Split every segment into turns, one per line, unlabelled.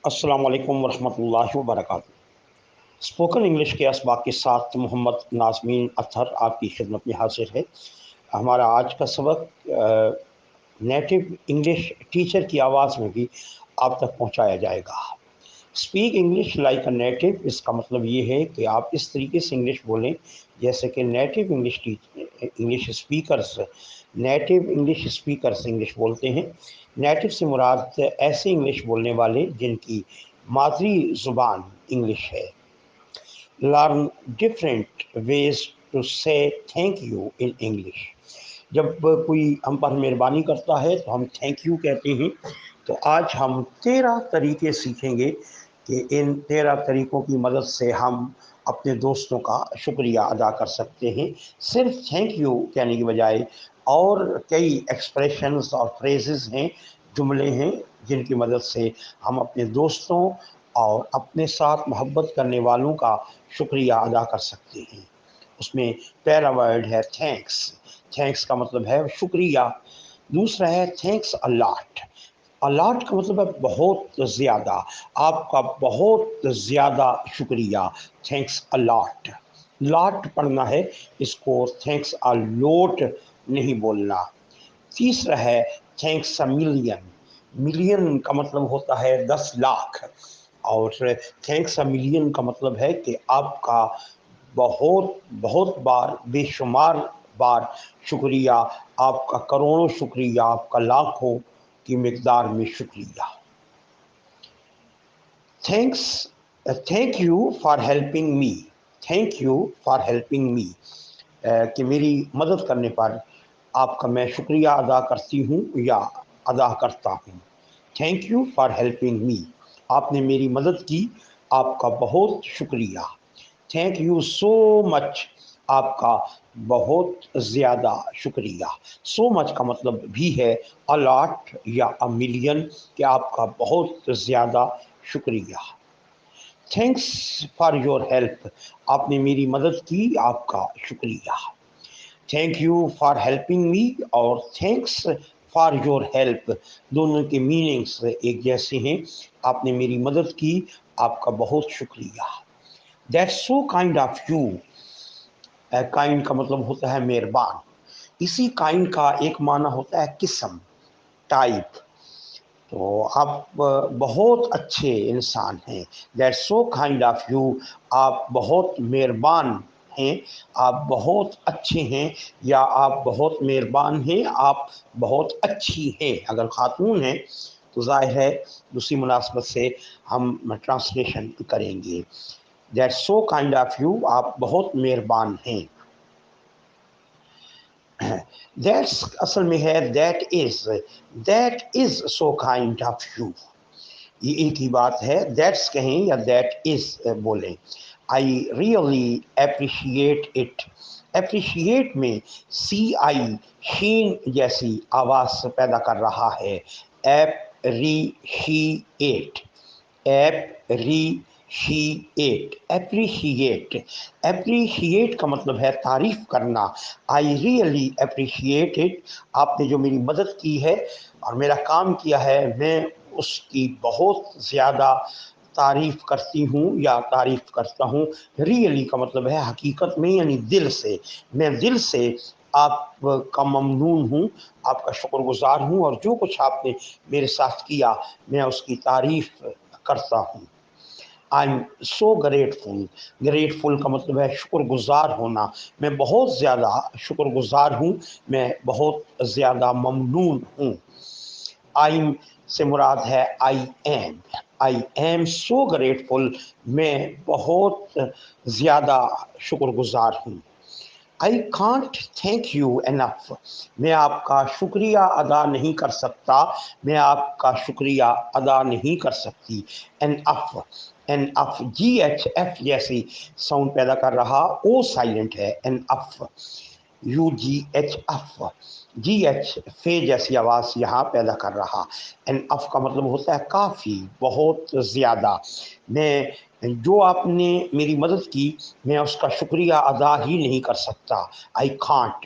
السلام علیکم ورحمۃ اللہ وبرکاتہ۔ اسپوکن انگلش کے اسباق کے ساتھ محمد نازمین اطہر آپ کی خدمت میں حاضر ہے۔ ہمارا آج کا سبق نیٹو انگلش ٹیچر کی آواز میں بھی آپ تک پہنچایا جائے گا۔ Speak English like a native, اس کا مطلب یہ ہے کہ آپ اس طریقے سے انگلش بولیں جیسے کہ نیٹو انگلش اسپیکرز انگلش بولتے ہیں۔ نیٹو سے مراد ایسے انگلش بولنے والے جن کی مادری زبان انگلش ہے۔ لرن ڈفرینٹ ویز ٹو سے تھینک یو ان انگلش۔ جب کوئی ہم پر مہربانی کرتا ہے تو ہم تھینک یو کہتے ہیں۔ تو آج ہم 13 طریقے سیکھیں گے کہ ان 13 طریقوں کی مدد سے ہم اپنے دوستوں کا شکریہ ادا کر سکتے ہیں۔ صرف تھینک یو کہنے کی بجائے اور کئی ایکسپریشنز اور فریزز ہیں، جملے ہیں جن کی مدد سے ہم اپنے دوستوں اور اپنے ساتھ محبت کرنے والوں کا شکریہ ادا کر سکتے ہیں۔ اس میں پہلا ورڈ ہے تھینکس۔ تھینکس کا مطلب ہے شکریہ۔ دوسرا ہے تھینکس الاٹ۔ الاٹ کا مطلب ہے بہت زیادہ، آپ کا بہت زیادہ شکریہ، تھینکس الاٹ۔ لاٹ پڑھنا ہے، اس کو تھینکس الوٹ نہیں بولنا۔ تیسرا ہے تھینکس اے ملین۔ ملین کا مطلب ہوتا ہے 10 لاکھ، اور تھینکس اے ملین کا مطلب ہے کہ آپ کا بہت بار، بے شمار بار شکریہ، آپ کا کروڑوں شکریہ، آپ کا لاکھوں کی مقدار میں شکریہ۔ Thank you for helping me. Thank you for helping me, کہ میری مدد کرنے پر آپ کا میں شکریہ ادا کرتی ہوں یا ادا کرتا ہوں۔ Thank you for helping me, آپ نے میری مدد کی، آپ کا بہت شکریہ۔ تھینک یو سو مچ، آپ کا بہت زیادہ شکریہ۔ سو مچ کا مطلب بھی ہے الاٹ یا اے ملین، کہ آپ کا بہت زیادہ شکریہ۔ تھینکس فار یور ہیلپ، آپ نے میری مدد کی، آپ کا شکریہ۔ Thank you for helping me اور تھینکس فار یور ہیلپ دونوں کے میننگس ایک جیسے ہیں۔ آپ نے میری مدد کی، آپ کا بہت شکریہ۔ That's so kind of you. Kind کا مطلب ہوتا ہے مہربان۔ اسی کائنڈ کا ایک معنی ہوتا ہے قسم، ٹائپ۔ تو آپ بہت اچھے انسان ہیں۔ That's so kind of you, آپ بہت مہربان ہیں، آپ بہت اچھے ہیں، یا آپ بہت مہربان ہیں، آپ بہت اچھی ہیں۔ اگر خاتون ہیں تو ظاہر ہے دوسری مناسبت سے ہم ٹرانسلیشن کریں گے۔ That's so kind of you, آپ بہت مہربان ہیں۔ دیٹس اصل میں ہے that is so kind of you, یہ ایک ہی بات ہے۔ دیٹس کہیں یا دیٹ از بولیں۔ I really appreciate it. Appreciate میں سی آئی شین جیسی آواز پیدا کر رہا ہے۔ ایپریشیٹ، اپریشیٹ کا مطلب ہے تعریف کرنا۔ آئی ریئلی اپریشیٹ اٹ، آپ نے جو میری مدد کی ہے اور میرا کام کیا ہے، میں اس کی بہت زیادہ تعریف کرتی ہوں یا تعریف کرتا ہوں۔ ریئلی کا مطلب ہے حقیقت میں، یعنی دل سے۔ میں دل سے آپ کا ممنون ہوں، آپ کا شکر گزار ہوں، اور جو کچھ آپ نے میرے ساتھ کیا میں اس کی تعریف کرتا ہوں۔ I am so grateful. Grateful کا مطلب ہے شکر گزار ہونا۔ میں بہت زیادہ شکر گزار ہوں، میں بہت زیادہ ممنون ہوں۔ آئی ایم سے مراد ہے آئی ایم سو گریٹفل، میں بہت زیادہ شکر گزار ہوں۔ I can't thank you enough, میں آپ کا شکریہ ادا نہیں کر سکتا، میں آپ کا شکریہ ادا نہیں کر سکتی۔ انف جی ایچ ایف جیسی ساؤنڈ پیدا کر رہا، او سائلنٹ ہے۔ Enough U G H F, G H فے جیسی آواز یہاں پیدا کر رہا۔ انف کا مطلب ہوتا ہے کافی، بہت زیادہ۔ میں جو آپ نے میری مدد کی، میں اس کا شکریہ ادا ہی نہیں کر سکتا۔ I can't.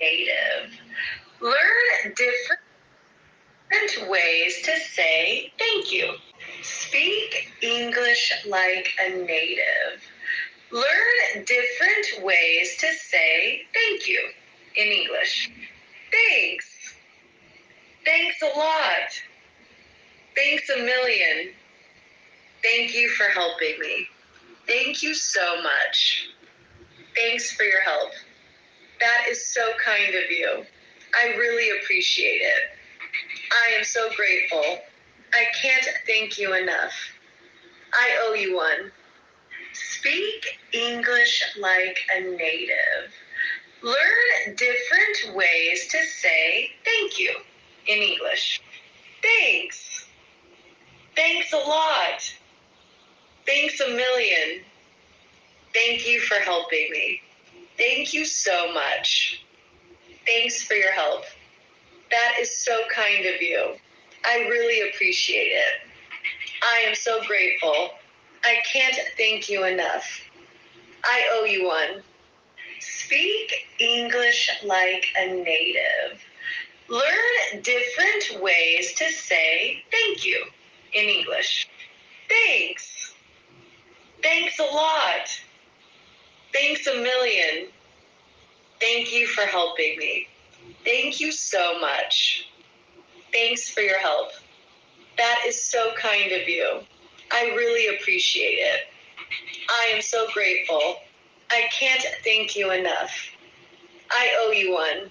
Native. Learn different ways to say thank you. Speak English like a native. Learn different ways to say thank you in English. Thanks. Thanks a lot. Thanks a million. Thank you for helping me. Thank you so much. Thanks for your help. That is so kind of you. I really appreciate it. I am so grateful. I can't thank you enough. I owe you one. Speak English like a native. Learn different ways to say thank you in English. Thanks. Thanks a lot. Thanks a million. Thank you for helping me. Thank you so much. Thanks for your help. That is so kind of you. I really appreciate it. I am so grateful. I can't thank you enough. I owe you one. Speak English like a native. Learn different ways to say thank you in English. Thanks. Thanks a lot. Thanks a million. Thank you for helping me. Thank you so much. Thanks for your help. That is so kind of you. I really appreciate it. I am so grateful. I can't thank you enough. I owe you one.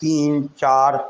3, 4,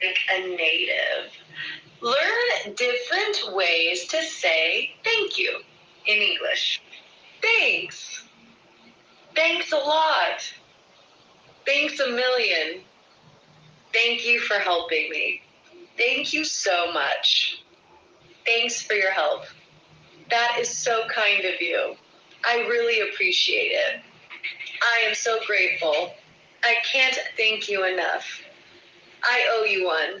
Like a native. Learn different ways to say thank you in English. Thanks. Thanks a lot. Thanks a million. Thank you for helping me. Thank you so much. Thanks for your help. That is so kind of you. I really appreciate it. I am so grateful. I can't thank you enough. I owe you one.